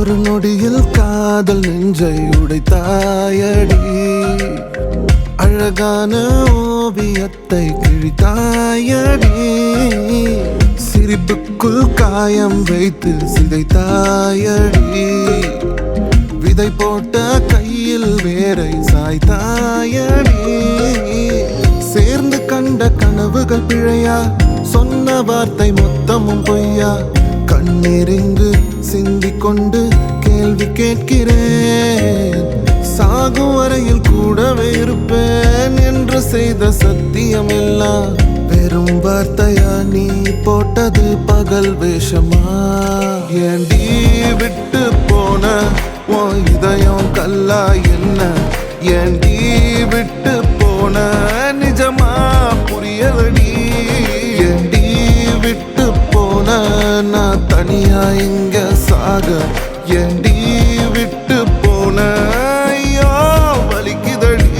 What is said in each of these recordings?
ஒரு நொடியில் காதல் நெஞ்சை உடைத்தாயடி. அழகான ஓவியத்தை கிழித்தாயடி. சிரிப்புக்குள் காயம் வைத்து சிதைத்தாயடி. விதை போட்ட கையில் வேரை சாய்த்தாயடி. சேர்ந்து கண்ட கனவுகள் பிழையா, சொன்ன வார்த்தை மொத்தமும் பொய்யா. கண்ணீரிங்கு சிந்திக் கொண்டு கேள்வி கேட்கிறேன். சாகும் வரையில் கூடவே இருப்பேன் என்று செய்த சத்தியம் எல்லாம் வெறும் வார்த்தையா? நீ போட்டது பகல் வேஷமா? ஏண்டி விட்டு போன உன் இதயம் கல்லா என்ன? ஏண்டி விட்டு போன நிஜமா புரியலடி. ஏண்டி விட்டு போன நான் தனியா இங்க சாக? ஏண்டி விட்டு போன ஐயோ வலிக்குதடி.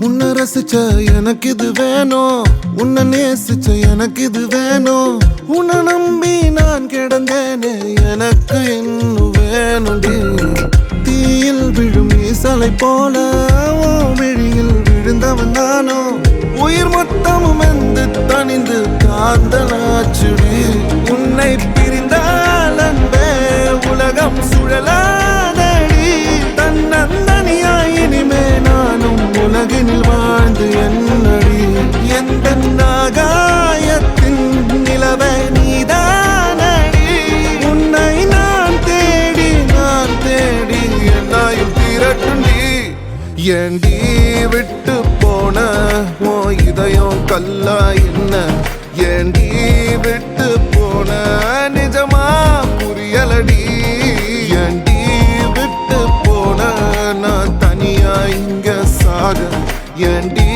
உன்னை ரசிச்ச எனக்கு இது வேணும், உன்னை நேசிச்ச எனக்கு இது வேணும். உன்னை நம்பி நான் கிடந்தேனே எனக்கு இன்னும் வேணும்டி. தீயில் விழும் ஈசலை போல விழியில் விழுந்தவன் நானோ. உயிர் மொத்தமும் வந்து தனிந்து காந்தலாச்சுடி. உன்னை பிரிந்தால் அன்பே உலகம் சுழலாதடி. தன்னந்தனியாய் இனிமே நானும் உலகினில் வாழ்ந்து என்னடி. எந்த நாகாயத்தின் நிலவை நீதானடி. உன்னை நான் தேடி என்னாயும் திரட்டுண்டி. ஏண்டி விட்டு போன உன் இதயம் கல்லா என்ன? ஏண்டி விட்டு போன நிஜமா புரியலடி. ஏண்டி விட்டு போன நான் தனியா இங்க சாக? ஏண்டி